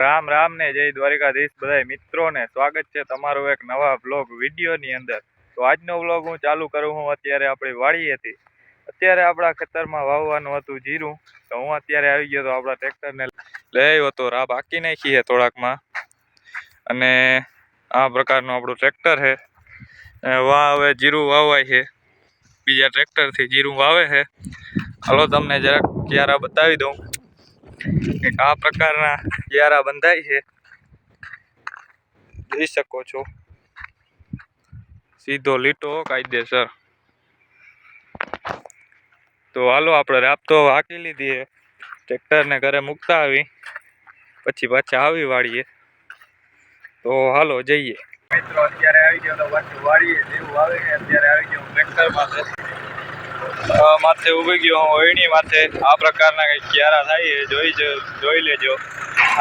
રામ રામ ને જય દ્વારિકાધીશ બધા મિત્રોને સ્વાગત છે તમારો એક નવા બ્લોગ વિડીયોની અંદર। તો આજનો બ્લોગ હું ચાલુ કરું હું અત્યારે આપણી વાડી હતી। અત્યારે આપણા ખેતરમાં વાવવાનું હતું જીરું, તો હું અત્યારે આવી ગયો તો આપણા ટ્રેક્ટરને લઈ આવ્યો તો રા બાકી નાખી છે થોડાકમાં। અને આ પ્રકારનું આપણું ટ્રેક્ટર છે, હવે જીરું વાવાય છે, બીજા ટ્રેક્ટરથી જીરું વાવે છે। હાલો તમને જરાક ક્યારા બતાવી દઉં। આ પ્રકારના ક્યારા બંધાય છે, જોઈ શકો છો, સીધો લીટો કાયદેસર। તો હાલો આપણે રાપ તો હાંકી લીધી છે, ટ્રેક્ટરને ઘરે મૂકતા આવી પછી પાછા આવી વાળીએ। તો હાલો જઈએ મિત્રો। અત્યારે આવી ગયો તો પાછું વાળીએ, જેવું આવે છે અત્યારે આવી ગયો ટ્રેક્ટર માથે ઉભી ગયો હું ઓયણી માથે। આ પ્રકારના કંઈક ક્યારા થાય છે, જોઈ લેજો।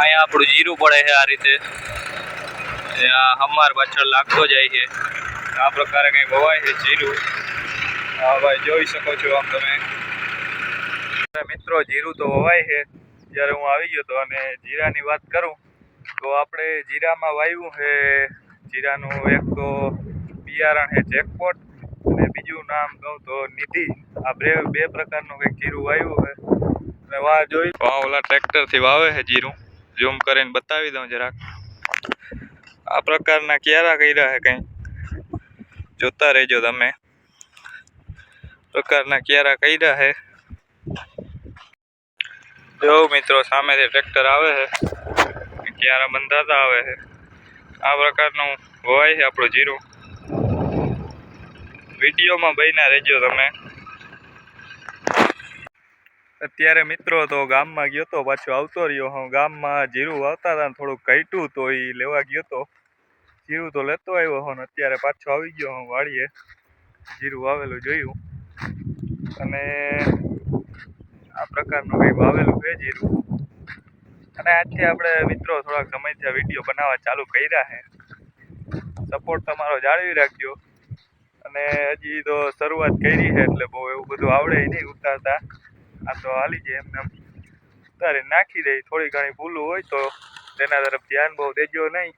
અહીંયા આપણું જીરું પડે છે, આ રીતે હમાર પાછળ લાગતો જાય છે। આ પ્રકારે કંઈક વવાય છે જીરું। હા ભાઈ જોઈ શકો છો આમ તમે મિત્રો, જીરું તો વવાય છે। જ્યારે હું આવી ગયો તો, અને જીરાની વાત કરું તો આપણે જીરામાં વાવ્યું છે, જીરાનું એક તો બિયારણ છે જેકપોટ, અને બીજું નામ કહું તો નિધિ। આ બે પ્રકારનું કંઈક જીરું વાવ્યું છે। અને વાહ જોઈ ઓલા ટ્રેક્ટરથી વાવે છે જીરું, ઝૂમ કરીને બતાવી દઉં જરાક। આ પ્રકારના ક્યારા કર્યા છે, કંઈ જોતા રહેજો તમે। પ્રકારના ક્યારા કર્યા છે, જો મિત્રો સામેથી ટ્રેક્ટર આવે છે, ક્યારા બંધાતા આવે છે। આ પ્રકારનું વવાય છે આપણું જીરું। વિડીયોમાં બન્યા રહેજો તમે। અત્યારે મિત્રો તો ગામમાં ગયો તો, પાછો આવતો રહ્યો હું। ગામમાં જીરું વાવતા હતા, થોડુંક ઘટ્યું તો એ લેવા ગયો તો, જીરું તો લેતો આવ્યો હું। અત્યારે પાછો આવી ગયો હું વાડીએ, જીરું વાવેલું જોયું। અને આ પ્રકારનું કંઈક વાવેલું છે જીરું। અને આજથી આપણે મિત્રો થોડાક સમયથી વિડીયો બનાવવા ચાલુ કર્યા છે, સપોર્ટ તમારો જાળવી રાખજો। અને હજી તો શરૂઆત કરી છે, એટલે બહુ એવું બધું આવડે નહીં ઉતારતા। આ તો હાલી જાય એમને ઉતારી નાખી દઈ। થોડી ઘણી ભૂલું હોય તો તેના તરફ ધ્યાન બહુ દેજો નહીં,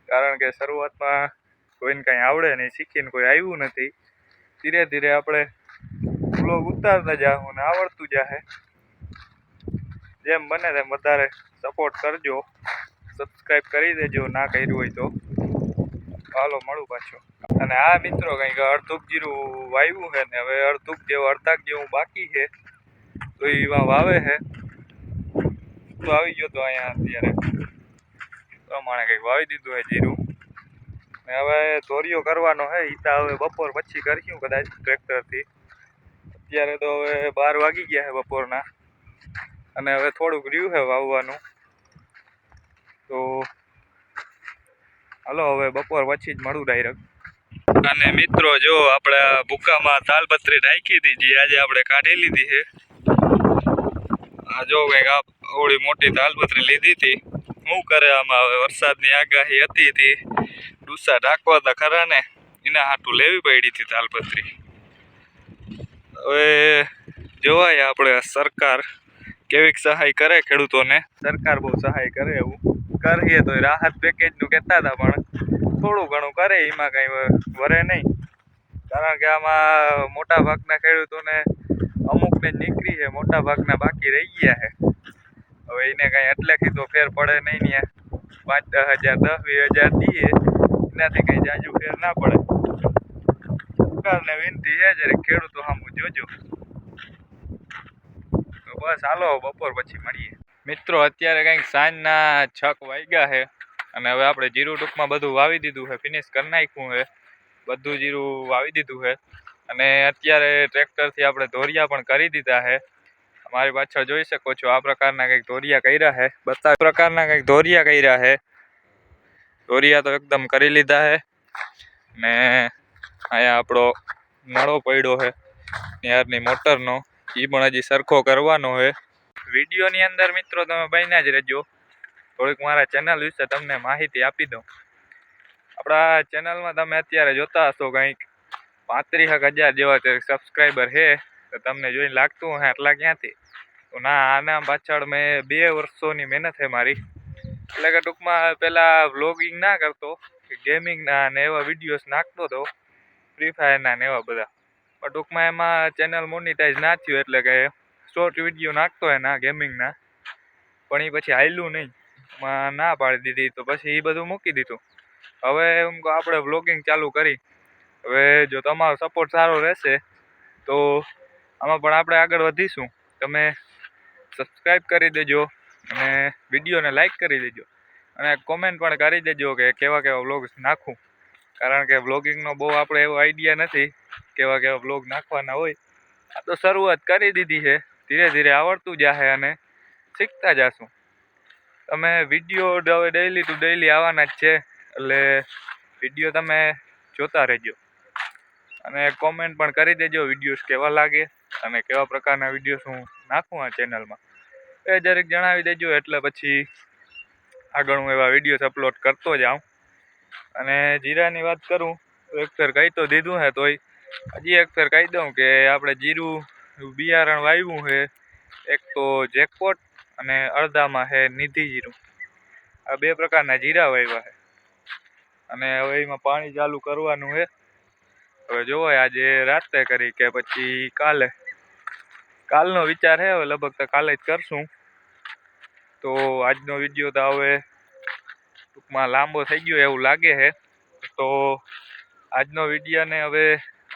કારણ કે શરૂઆતમાં કોઈને કાંઈ આવડે નહીં, શીખીને કોઈ આવ્યું નથી। ધીરે ધીરે આપણે બ્લોગ ઉતારતા જાઉં ને આવડતું જાહે। જેમ બને તેમ વધારે સપોર્ટ કરજો, સબસ્ક્રાઈબ કરી દેજો ના કર્યું હોય તો। હાલો મળું પાછો। અને આ મિત્રો કંઈક અડધુક જીરું વાવ્યું છે ને હવે અડધાક જેવું બાકી છે, તો એમાં વાવે છે। તો આવી ગયો તો અહીંયા અત્યારે પ્રમાણે કંઈક વાવી દીધું છે જીરું। ને હવે ધોરિયો કરવાનો છે, ઈતા હવે બપોર પછી કરશું કદાચ ટ્રેક્ટરથી। અત્યારે તો હવે 12 વાગી ગયા છે બપોરના, અને હવે થોડુંક રહ્યું છે વાવવાનું। તો હાલો હવે બપોર પછી જ મળું ડાયરેક્ટ। અને મિત્રો જો આપણે ભૂકામાં તાલપત્રી ઢાંકી હતી, જે આજે આપણે કાઢી લીધી છે। આ જો કંઈક આવડી મોટી તાલપત્રી લીધી હતી। શું કરે આમાં, હવે વરસાદની આગાહી હતી તે ડૂસા ઢાંકવા હતા ખરા ને, એના હાટું લેવી પડી હતી તાલપત્રી। હવે જોવાય આપણે સરકાર કેવીક સહાય કરે ખેડૂતોને। સરકાર બહુ સહાય કરે એવું કરીએ તો રાહત પેકેજનું કહેતા હતા, પણ થોડું ઘણું કરે, એમાં કંઈ વરે નહીં। કારણ કે આમાં મોટા ભાગના ખેડૂતોને અમુકને જ નીકળી છે, મોટા ભાગના બાકી રહી ગયા છે। હવે એને કાંઈ એટલેથી તો ફેર પડે નહીં ને, 5-10 હજાર 10-20 હજાર દઈએ એનાથી કંઈ જાજુ ફેર ના પડે। સરકારને વિનંતી છે જરીક ખેડૂતો સામું જોજો। તો બસ હાલો બપોર પછી મળીએ મિત્રો। અત્યારે કંઈક સાંજના 6 વાગ્યા છે, અને હવે આપણે જીરું ટૂંકમાં બધું વાવી દીધું છે, ફિનિશ કરી નાખ્યું છે, બધું જીરું વાવી દીધું છે। અને અત્યારે ટ્રેક્ટરથી આપણે ધોરિયા પણ કરી દીધા છે। મારી પાછળ જોઈ શકો છો આ પ્રકારના કંઈક ધોરિયા કર્યા છે, પ્રકારના કંઈક ધોરિયા કર્યા છે। ધોરિયા તો એકદમ કરી લીધા છે। ને અહીંયા આપણો નળો પડ્યો છે નહેરની મોટરનો, એ પણ હજી સરખો કરવાનો છે। વિડીયોની અંદર મિત્રો તમે બન્યા જ રહેજો, થોડીક મારા ચેનલ વિશે તમને માહિતી આપી દઉં। આપણા ચેનલમાં તમે અત્યારે જોતા હશો કંઈક 35,000 જેવા સબસ્ક્રાઈબર છે। તો તમને જોઈને લાગતું હશે આટલા ક્યાંથી, તો ના, આના પાછળ મેં 2 વર્ષોની મહેનત છે મારી। એટલે કે ટૂંકમાં પેલા વ્લોગિંગ ના કરતો, ગેમિંગના ને એવા વિડીયોઝ નાખતો હતો, ફ્રી ફાયરના ને એવા બધા. પણ ટૂંકમાં એમાં ચેનલ મોનિટાઈઝ ના થયું, એટલે કે શોર્ટ વિડીયો નાખતો એના ગેમિંગના, પણ એ પછી હાલ્યું નહીં, ના પાડી દીધી, તો પછી એ બધું મૂકી દીધું. હવે એમ કહો આપણે વ્લોગિંગ ચાલુ કરી. હવે જો તમારો સપોર્ટ સારો રહેશે તો આમાં પણ આપણે આગળ વધીશું. તમે સબસ્ક્રાઈબ કરી દેજો અને વિડીયોને લાઈક કરી દેજો અને કોમેન્ટ પણ કરી દેજો કે કેવા કેવા વ્લોગ્સ નાખું, કારણ કે વ્લોગિંગનો બહુ આપણે એવો આઈડિયા નથી કેવા કેવા વ્લોગ નાખવાના હોય. આ તો શરૂઆત કરી દીધી છે, ધીરે ધીરે આવડતું જશે અને શીખતા જશું. તમે વિડીયો હવે ડેઈલી ટુ ડેઈલી આવવાના જ છે, એટલે વિડીયો તમે જોતા રહેજો અને કોમેન્ટ પણ કરી દેજો વિડીયોઝ કેવા લાગે અને કેવા પ્રકારના વિડીયોઝ હું નાખું આ ચેનલમાં એ જરીક જણાવી દેજો, એટલે પછી આગળ હું એવા વિડીયોઝ અપલોડ કરતો જાઉં. અને જીરાની વાત કરું તો એક ફેર કહી તો દીધું છે, તોય હજી એક ફેર કહી દઉં કે આપણે જીરું બિયારણ વાવ્યું છે, એક તો જેકપોટ અને અડધામાં છે નિધિ જીરું. આ બે પ્રકારના જીરા વાવ્યા છે અને હવે એમાં પાણી ચાલુ કરવાનું છે. હવે જોવો આજે રાત્રે કરી કે પછી કાલનો વિચાર છે, હવે લગભગ તો કાલે જ કરશું. તો આજનો વિડીયો તો હવે ટૂંકમાં લાંબો થઈ ગયો એવું લાગે છે, તો આજનો વિડીયોને હવે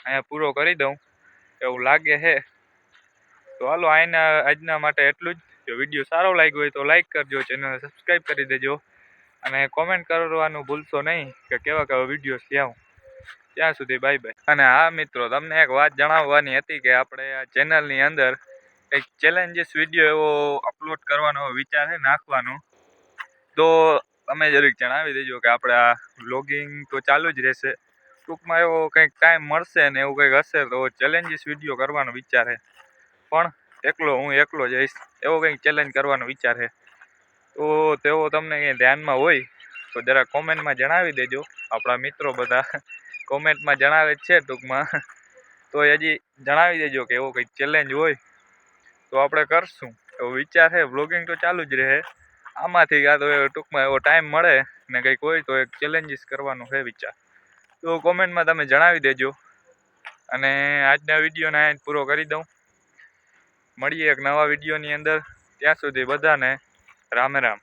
અહીંયા પૂરો કરી દઉં એવું લાગે છે. તો હાલો આજના માટે એટલું જ. જો વિડીયો સારો લાગ્યો હોય તો લાઈક કરજો, ચેનલને સબસ્ક્રાઈબ કરી દેજો અને કોમેન્ટ કરવાનું ભૂલશો નહીં કે કેવા કેવા વિડીયોઝ લાવું. ત્યાં સુધી બાય બાય. અને હા મિત્રો, તમને એક વાત જણાવવાની હતી કે આપણે આ ચેનલની અંદર એક ચેલેન્જીસ વિડીયો એવો અપલોડ કરવાનો વિચાર છે, નાખવાનો. તો તમે જરીક જણાવી દેજો કે આપણે આ વ્લોગિંગ તો ચાલુ જ રહેશે, ટૂંકમાં એવો કંઈક ટાઈમ મળશે ને એવું કંઈક હશે તો ચેલેન્જીસ વિડીયો કરવાનો વિચાર છે. પણ હું એકલો જઈશ એવો કંઈક ચેલેન્જ કરવાનો વિચાર છે. તો તેઓ તમને કંઈ ધ્યાનમાં હોય તો જરા કોમેન્ટમાં જણાવી દેજો. આપણા મિત્રો બધા કોમેન્ટમાં જણાવે જ છે ટૂંકમાં, તો હજી જણાવી દેજો કે એવો કંઈક ચેલેન્જ હોય તો આપણે કરશું એવો વિચાર છે. વ્લોગિંગ તો ચાલુ જ રહે, આમાંથી આ તો ટૂંકમાં એવો ટાઈમ મળે ને કંઈક હોય તો એક ચેલેન્જીસ કરવાનો છે વિચાર. તો કોમેન્ટમાં તમે જણાવી દેજો અને આજના વિડીયોને અહીં પૂરો કરી દઉં. મળીએ એક નવા વિડીયોની અંદર, ત્યાં સુધી બધાને રામ રામ.